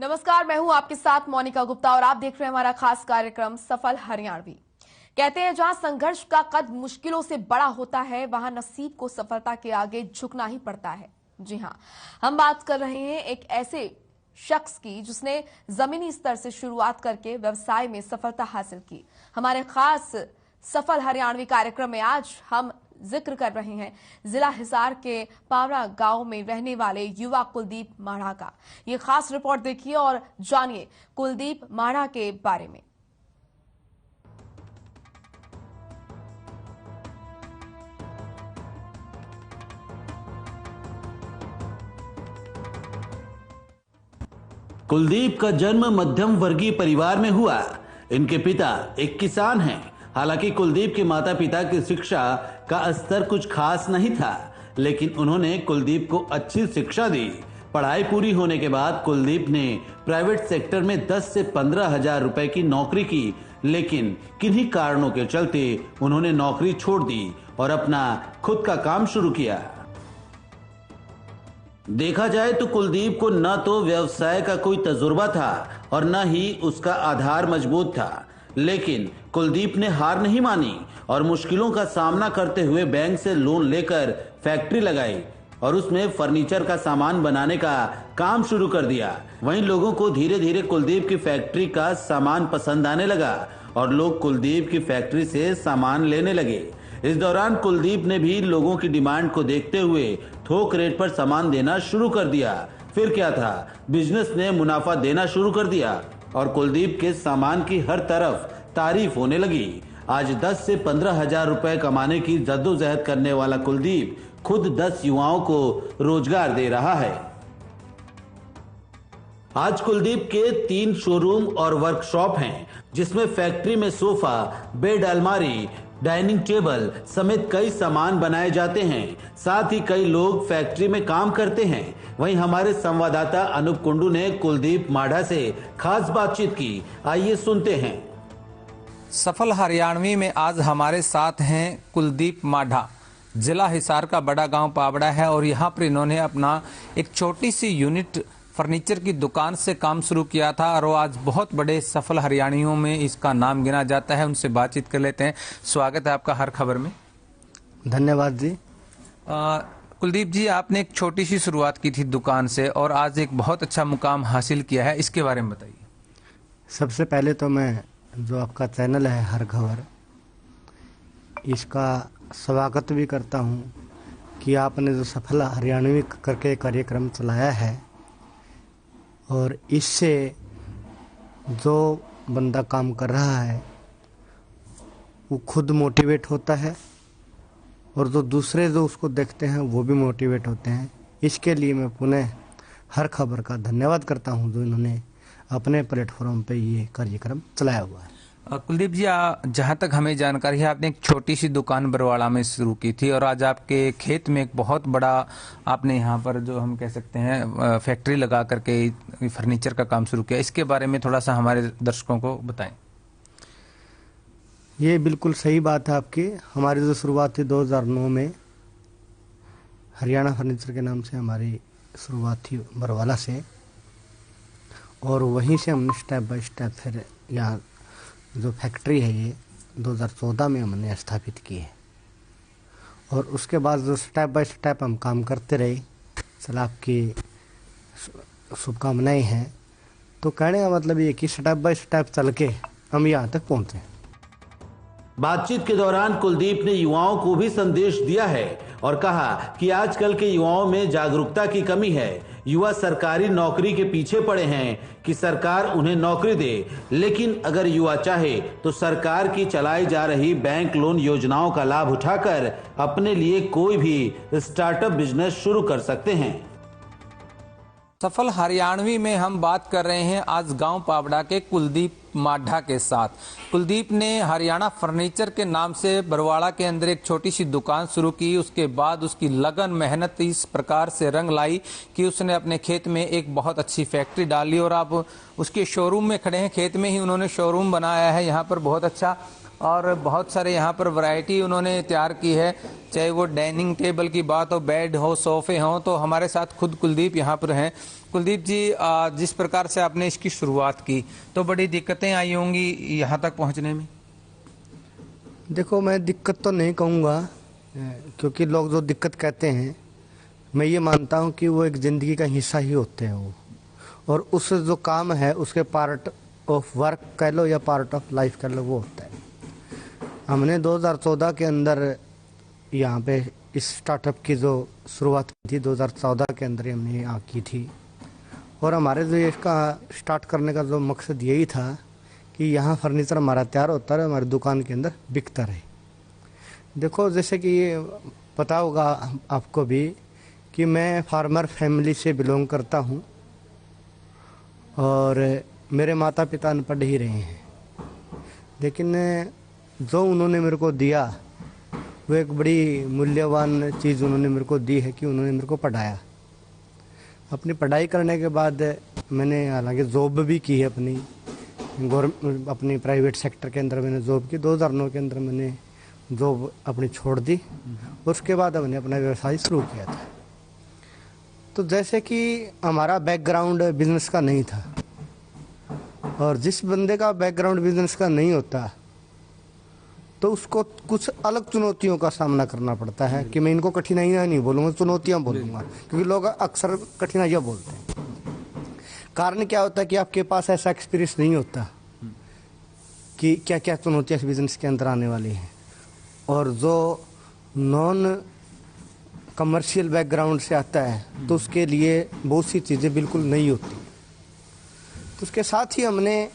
नमस्कार, मैं हूं आपके साथ मोनिका गुप्ता और आप देख रहे हैं हमारा खास कार्यक्रम सफल हरियाणवी। कहते हैं जहां संघर्ष का कद मुश्किलों से बड़ा होता है वहां नसीब को सफलता के आगे झुकना ही पड़ता है। जी हां, हम बात कर रहे हैं एक ऐसे शख्स की जिसने जमीनी स्तर से शुरुआत करके व्यवसाय में सफलता हासिल की। हमारे खास सफल हरियाणवी कार्यक्रम में आज हम जिक्र कर रहे हैं जिला हिसार के पावरा गांव में रहने वाले युवा कुलदीप माढ़ा का। ये खास रिपोर्ट देखिए और जानिए कुलदीप माढ़ा के बारे में। कुलदीप का जन्म मध्यम वर्गीय परिवार में हुआ। इनके पिता एक किसान हैं। हालांकि कुलदीप के माता पिता की शिक्षा का स्तर कुछ खास नहीं था, लेकिन उन्होंने कुलदीप को अच्छी शिक्षा दी। पढ़ाई पूरी होने के बाद कुलदीप ने प्राइवेट सेक्टर में 10 से 15 हजार रुपए की नौकरी की, लेकिन किन्हीं कारणों के चलते उन्होंने नौकरी छोड़ दी और अपना खुद का काम शुरू किया। देखा जाए तो कुलदीप को न तो व्यवसाय का कोई तजुर्बा था और न ही उसका आधार मजबूत था, लेकिन कुलदीप ने हार नहीं मानी और मुश्किलों का सामना करते हुए बैंक से लोन लेकर फैक्ट्री लगाई और उसमें फर्नीचर का सामान बनाने का काम शुरू कर दिया। वहीं लोगों को धीरे धीरे कुलदीप की फैक्ट्री का सामान पसंद आने लगा और लोग कुलदीप की फैक्ट्री से सामान लेने लगे। इस दौरान कुलदीप ने भी लोगों की डिमांड को देखते हुए थोक रेट पर सामान देना शुरू कर दिया। फिर क्या था, बिजनेस ने मुनाफा देना शुरू कर दिया और कुलदीप के सामान की हर तरफ तारीफ होने लगी। आज 10 से 15 हजार रुपए कमाने की जद्दोजहद करने वाला कुलदीप खुद 10 युवाओं को रोजगार दे रहा है। आज कुलदीप के 3 शोरूम और वर्कशॉप हैं, जिसमें फैक्ट्री में सोफा, बेड, अलमारी, डाइनिंग टेबल समेत कई सामान बनाए जाते हैं। साथ ही कई लोग फैक्ट्री में काम करते हैं। वहीं हमारे संवाददाता अनूप कुंडू ने कुलदीप माढ़ा से खास बातचीत की। आइए सुनते हैं। सफल हरियाणवी में आज हमारे साथ हैं कुलदीप माढ़ा। जिला हिसार का बड़ा गांव पावड़ा है और यहाँ पर इन्होंने अपना एक छोटी सी यूनिट फर्नीचर की दुकान से काम शुरू किया था और आज बहुत बड़े सफल हरियाणियों में इसका नाम गिना जाता है। उनसे बातचीत कर लेते हैं। स्वागत है आपका हर खबर में। धन्यवाद जी। कुलदीप जी, आपने एक छोटी सी शुरुआत की थी दुकान से और आज एक बहुत अच्छा मुकाम हासिल किया है, इसके बारे में बताइए। सबसे पहले तो मैं जो आपका चैनल है हर खबर, इसका स्वागत भी करता हूँ कि आपने जो सफल हरियाणवी करके कार्यक्रम चलाया है और इससे जो बंदा काम कर रहा है वो खुद मोटिवेट होता है और जो दूसरे जो उसको देखते हैं वो भी मोटिवेट होते हैं। इसके लिए मैं पुनः हर खबर का धन्यवाद करता हूं जो इन्होंने अपने प्लेटफॉर्म पे ये कार्यक्रम चलाया हुआ है। कुलदीप जी, जहाँ तक हमें जानकारी है, आपने एक छोटी सी दुकान बरवाड़ा में शुरू की थी और आज आपके खेत में एक बहुत बड़ा आपने यहाँ पर जो हम कह सकते हैं फैक्ट्री लगा करके फर्नीचर का काम शुरू किया। इसके बारे में थोड़ा सा हमारे दर्शकों को बताएं। ये बिल्कुल सही बात है आपकी। हमारी जो शुरुआत थी 2009 में हरियाणा फर्नीचर के नाम से हमारी शुरुआत थी बरवाला से और वहीं से हमने स्टेप बाय स्टेप फिर यहाँ जो फैक्ट्री है ये 2014 में हमने स्थापित की है और उसके बाद जो स्टेप बाय स्टेप हम काम करते रहे। चल आपकी शुभकामनाएं हैं। तो कहने का मतलब ये कि स्टेप बाय स्टेप चल के हम यहाँ तक पहुँचे। बातचीत के दौरान कुलदीप ने युवाओं को भी संदेश दिया है और कहा कि आजकल के युवाओं में जागरूकता की कमी है। युवा सरकारी नौकरी के पीछे पड़े हैं कि सरकार उन्हें नौकरी दे, लेकिन अगर युवा चाहे तो सरकार की चलाई जा रही बैंक लोन योजनाओं का लाभ उठाकर अपने लिए कोई भी स्टार्टअप बिजनेस शुरू कर सकते हैं। सफल हरियाणवी में हम बात कर रहे हैं आज गांव पावड़ा के कुलदीप माढ़ा के साथ। कुलदीप ने हरियाणा फर्नीचर के नाम से बरवाड़ा के अंदर एक छोटी सी दुकान शुरू की। उसके बाद उसकी लगन मेहनत इस प्रकार से रंग लाई कि उसने अपने खेत में एक बहुत अच्छी फैक्ट्री डाली और अब उसके शोरूम में खड़े हैं। खेत में ही उन्होंने शोरूम बनाया है। यहाँ पर बहुत अच्छा और बहुत सारे यहाँ पर वैरायटी उन्होंने तैयार की है, चाहे वो डाइनिंग टेबल की बात हो, बेड हो, सोफे हो। तो हमारे साथ खुद कुलदीप यहाँ पर हैं। कुलदीप जी, जिस प्रकार से आपने इसकी शुरुआत की तो बड़ी दिक्कतें आई होंगी यहाँ तक पहुँचने में? देखो, मैं दिक्कत तो नहीं कहूँगा, क्योंकि लोग जो दिक्कत कहते हैं मैं ये मानता हूँ कि वो एक ज़िंदगी का हिस्सा ही होते हैं वो, और उस जो काम है उसके पार्ट ऑफ वर्क कह लो या पार्ट ऑफ लाइफ कह लो, वो होता है। हमने 2014 के अंदर यहाँ पे इस स्टार्टअप की जो शुरुआत की थी, 2014 के अंदर हमने यहाँ की थी। और हमारे जो इसका स्टार्ट करने का जो मकसद यही था कि यहाँ फर्नीचर हमारा तैयार होता रहे, हमारी दुकान के अंदर बिकता रहे। देखो, जैसे कि ये पता होगा आपको भी कि मैं फार्मर फैमिली से बिलोंग करता हूँ और मेरे माता पिता अनपढ़ ही रहे हैं, लेकिन जो उन्होंने मेरे को दिया वो एक बड़ी मूल्यवान चीज़ उन्होंने मेरे को दी है कि उन्होंने मेरे को पढ़ाया। अपनी पढ़ाई करने के बाद मैंने हालांकि जॉब भी की है, अपनी प्राइवेट सेक्टर के अंदर मैंने जॉब की। 2009 के अंदर मैंने जॉब अपनी छोड़ दी, उसके बाद मैंने अपना व्यवसाय शुरू किया था। तो जैसे कि हमारा बैकग्राउंड बिजनेस का नहीं था, और जिस बंदे का बैकग्राउंड बिजनेस का नहीं होता तो उसको कुछ अलग चुनौतियों का सामना करना पड़ता है। कि मैं इनको कठिनाइयाँ नहीं बोलूँगा, चुनौतियाँ बोलूँगा, क्योंकि लोग अक्सर कठिनाइयाँ बोलते हैं। कारण क्या होता है कि आपके पास ऐसा एक्सपीरियंस नहीं होता कि क्या क्या चुनौतियाँ बिजनेस के अंदर आने वाली हैं। और जो नॉन कमर्शियल बैकग्राउंड से आता है तो उसके लिए बहुत सी चीज़ें बिल्कुल नहीं होती। तो उसके साथ ही हमने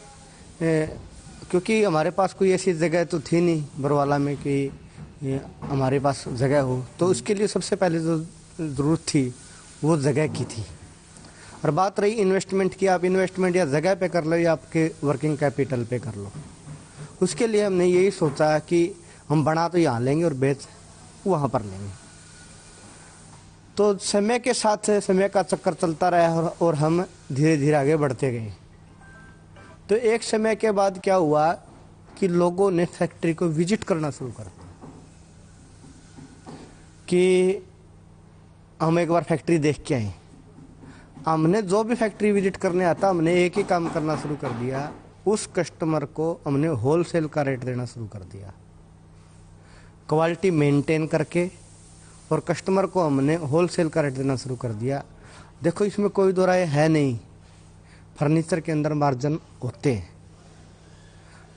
क्योंकि हमारे पास कोई ऐसी जगह तो थी नहीं बरवाला में कि हमारे पास जगह हो, तो उसके लिए सबसे पहले जो ज़रूरत थी वो जगह की थी। और बात रही इन्वेस्टमेंट की, आप इन्वेस्टमेंट या जगह पे कर लो या आपके वर्किंग कैपिटल पे कर लो। उसके लिए हमने यही सोचा कि हम बना तो यहाँ लेंगे और बेच वहाँ पर लेंगे। तो समय के साथ समय का चक्कर चलता रहा और हम धीरे धीरे आगे बढ़ते गए। तो एक समय के बाद क्या हुआ कि लोगों ने फैक्ट्री को विजिट करना शुरू कर दिया कि हम एक बार फैक्ट्री देख के आए। हमने जो भी फैक्ट्री विजिट करने आता, हमने एक ही काम करना शुरू कर दिया, उस कस्टमर को हमने होलसेल का रेट देना शुरू कर दिया, क्वालिटी मेंटेन करके, और कस्टमर को हमने होलसेल का रेट देना शुरू कर दिया। देखो, इसमें कोई दो राय है नहीं, फर्नीचर के अंदर मार्जिन होते हैं।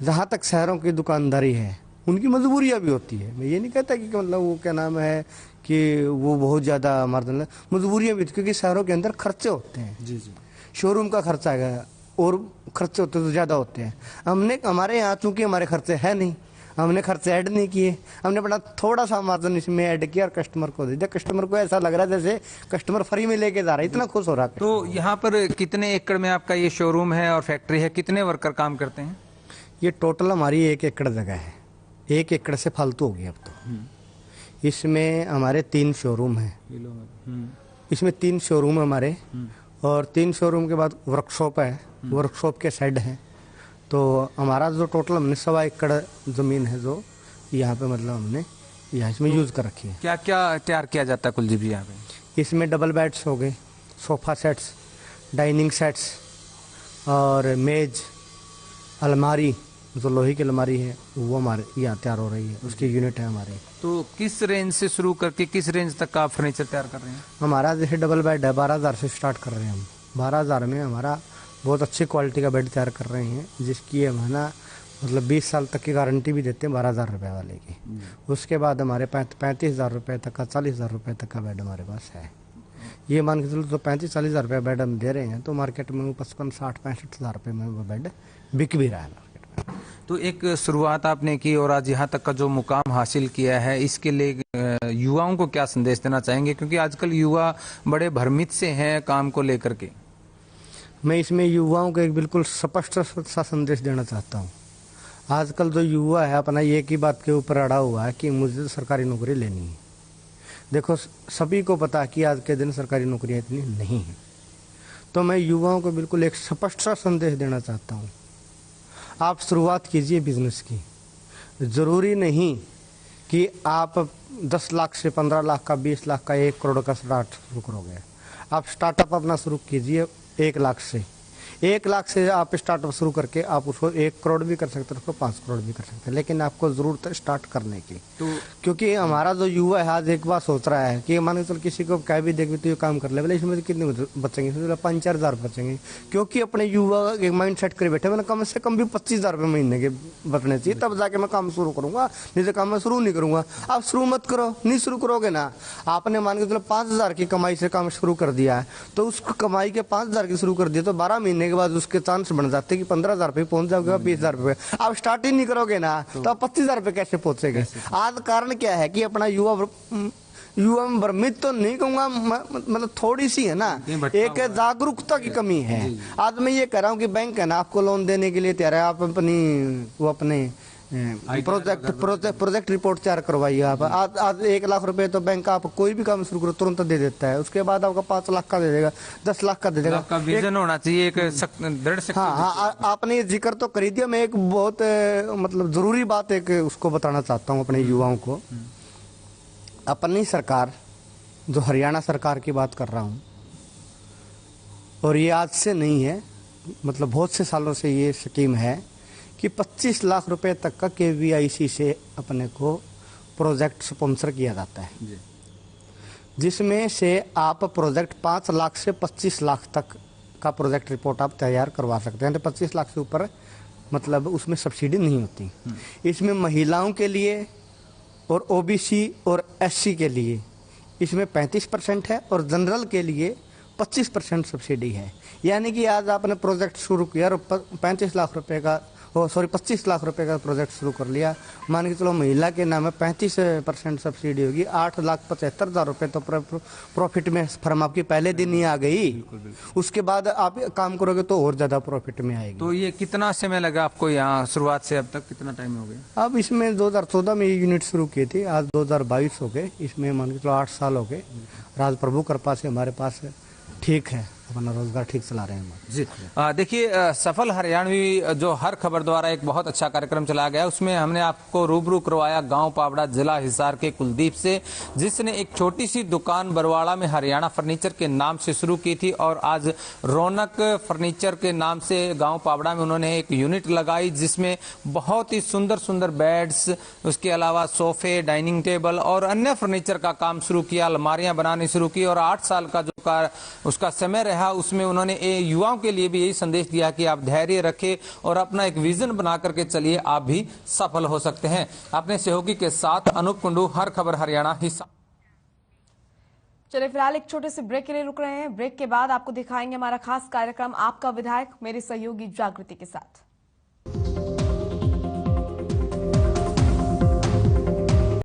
जहाँ तक शहरों की दुकानदारी है उनकी मजबूरियाँ भी होती है। मैं ये नहीं कहता कि मतलब वो क्या नाम है कि वो बहुत ज़्यादा मार्जिन, मजबूरियाँ भी, क्योंकि शहरों के अंदर खर्चे होते हैं। जी जी, शोरूम का खर्चा है और खर्चे होते तो ज़्यादा होते हैं। हमारे यहाँ चूँकि हमारे खर्चे है नहीं, हमने खर्चे ऐड नहीं किए, हमने बड़ा थोड़ा सा मार्जिन इसमें ऐड किया और कस्टमर को दे दिया। कस्टमर को ऐसा लग रहा है जैसे कस्टमर फ्री में लेके जा रहा है, इतना खुश हो रहा है। तो यहाँ पर कितने एकड़ में आपका ये शोरूम है और फैक्ट्री है, कितने वर्कर काम करते हैं? ये टोटल हमारी 1 एकड़ जगह है, 1 एकड़ से फालतू हो गई अब तो। इसमें हमारे 3 शोरूम हैं, इसमें 3 शोरूम हमारे, और 3 शोरूम के बाद वर्कशॉप है, वर्कशॉप के शेड हैं। तो हमारा जो टोटल हमने 1.25 एकड़ ज़मीन है जो यहाँ पे मतलब हमने यहाँ इसमें यूज़ कर रखी है। क्या क्या तैयार किया जाता है कुलदीप जी यहाँ पे? इसमें डबल बेड्स हो गए, सोफ़ा सेट्स, डाइनिंग सेट्स, और मेज, अलमारी, जो लोहे की अलमारी है वो हमारे यहाँ तैयार हो रही है, उसकी यूनिट है हमारे। तो किस रेंज से शुरू करके किस रेंज तक का आप फर्नीचर तैयार कर रहे हैं? हमारा जैसे डबल बेड है 12,000 से स्टार्ट कर रहे हैं हम। 12,000 में हमारा बहुत अच्छी क्वालिटी का बेड तैयार कर रहे हैं, जिसकी हम है ना मतलब 20 साल तक की गारंटी भी देते हैं 12,000 रुपये वाले की। उसके बाद हमारे 35,000 रुपये तक का, 40,000 रुपये तक का बेड हमारे पास है। ये मान के चलो, तो 35-40 हज़ार रुपये बेड हम दे रहे हैं, तो मार्केट में 55-60-65 हज़ार रुपये में वो बेड बिक भी रहा है मार्केट में। तो एक शुरुआत आपने की और आज यहाँ तक का जो मुकाम हासिल किया है, इसके लिए युवाओं को क्या संदेश देना चाहेंगे? क्योंकि आजकल युवा बड़े भ्रमित से हैं काम को लेकर के। मैं इसमें युवाओं को एक बिल्कुल स्पष्ट सा संदेश देना चाहता हूँ। आजकल जो युवा है अपना एक ही बात के ऊपर अड़ा हुआ है कि मुझे तो सरकारी नौकरी लेनी है। देखो, सभी को पता है कि आज के दिन सरकारी नौकरियाँ इतनी नहीं हैं। तो मैं युवाओं को बिल्कुल एक स्पष्ट सा संदेश देना चाहता हूँ, आप शुरुआत कीजिए बिजनेस की। ज़रूरी नहीं कि आप 10 लाख से 15 लाख का, 20 लाख का, 1 करोड़ का स्टार्ट शुरू करोगे। आप स्टार्टअप अपना शुरू कीजिए 1 लाख से। 1 लाख से आप स्टार्टअप शुरू करके आप उसको 1 करोड़ भी कर सकते हैं, उसको 5 करोड़ भी कर सकते हैं, लेकिन आपको ज़रूरत है स्टार्ट करने की। तो क्योंकि हमारा जो युवा है आज एक बात सोच रहा है कि मान के चल किसी को क्या भी देख भी तो ये काम कर ले, बोले इसमें कितने बचेंगे, 5-4 हज़ार बचेंगे, क्योंकि अपने युवा एक माइंड सेट कर बैठे, मैंने कम से कम भी 25,000 रुपये महीने के बचने चाहिए, तब जाके मैं काम शुरू करूंगा, नहीं तो काम मैं शुरू नहीं करूंगा। आप शुरू मत करो, नहीं शुरू करोगे ना, आपने मान के चलो 5,000 की कमाई से काम शुरू कर दिया है, तो उस कमाई के 5,000 की शुरू कर दिया तो 12 महीने के बाद उसके चांस बन जाते कि 15,000 रुपये पहुंच जाओगे, 20,000 रुपये। आप स्टार्ट ही नहीं करोगे ना, तो आप 25,000 रुपये कैसे पहुंचेंगे? आज कारण क्या है कि अपना युवा में भ्रमित तो नहीं कहूंगा, मतलब थोड़ी सी है ना, एक जागरूकता की कमी है। आज मैं ये कह रहा हूँ कि बैंक है ना आपको लोन देने के लिए तैयार है, आप अपने प्रोजेक्ट रिपोर्ट तैयार करवाइए। आप आज 1 लाख रुपए तो बैंक आप कोई भी काम शुरू करो तुरंत दे देता है, उसके बाद आपका 5 लाख का दे देगा, 10 लाख का दे देगा। आपका विजन होना चाहिए, एक दृढ़ शक्ति। हाँ, आपने ये जिक्र तो कर दिया। मैं एक बहुत मतलब जरूरी बात एक उसको बताना चाहता हूँ अपने युवाओं को। अपनी सरकार, जो हरियाणा सरकार की बात कर रहा हूँ, और ये आज से नहीं है, मतलब बहुत से सालों से ये स्कीम है कि 25 लाख रुपए तक का KVIC से अपने को प्रोजेक्ट स्पॉन्सर किया जाता है, जिसमें से आप प्रोजेक्ट 5 लाख से 25 लाख तक का प्रोजेक्ट रिपोर्ट आप तैयार करवा सकते हैं। तो 25 लाख से ऊपर मतलब उसमें सब्सिडी नहीं होती। इसमें महिलाओं के लिए और OBC और SC के लिए इसमें 35% है और जनरल के लिए 25% सब्सिडी है। यानी कि आज आपने प्रोजेक्ट शुरू किया और 25 लाख रुपए का 25 लाख रुपए का प्रोजेक्ट शुरू कर लिया, मान के चलो महिला के नाम है 35% सब्सिडी होगी, 8,75,000 रुपए तो प्रॉफिट में फर्म आपकी पहले दिन ही आ गई। उसके बाद आप काम करोगे तो और ज्यादा प्रॉफिट में आएगी। तो ये कितना समय लगा आपको यहाँ शुरुआत से अब तक, कितना टाइम हो गया? अब इसमें 2014 में ये यूनिट शुरू किए थे, आज 2022 हो गए, इसमें मान के चलो 8 साल हो गए। राज प्रभु कृपा से हमारे पास ठीक है, अपना रोजगार ठीक चला रहे हैं जी। देखिए, सफल हरियाणवी जो हर खबर द्वारा एक बहुत अच्छा कार्यक्रम चलाया गया, उसमें हमने आपको रूबरू करवाया गांव पावड़ा जिला हिसार के कुलदीप से, जिसने एक छोटी सी दुकान बरवाड़ा में हरियाणा फर्नीचर के नाम से शुरू की थी और आज रौनक फर्नीचर के नाम से गांव पावड़ा में उन्होंने एक यूनिट लगाई, जिसमें बहुत ही सुंदर सुंदर बेड्स, उसके अलावा सोफे, डाइनिंग टेबल और अन्य फर्नीचर का काम शुरू किया, अलमारियां बनानी शुरू की। और 8 साल का जो उसका समय रहा, उसमें उन्होंने युवाओं के लिए भी यही संदेश दिया कि आप धैर्य रखें और अपना एक विजन बना करके चलिए, आप भी सफल हो सकते हैं। अपने सहयोगी के साथ अनूप कुंडू, हर खबर हरियाणा हिस्सा। चलिए फिलहाल एक छोटे से ब्रेक के लिए रुक रहे हैं। ब्रेक के बाद आपको दिखाएंगे हमारा खास कार्यक्रम आपका विधायक, मेरे सहयोगी जागृति के साथ।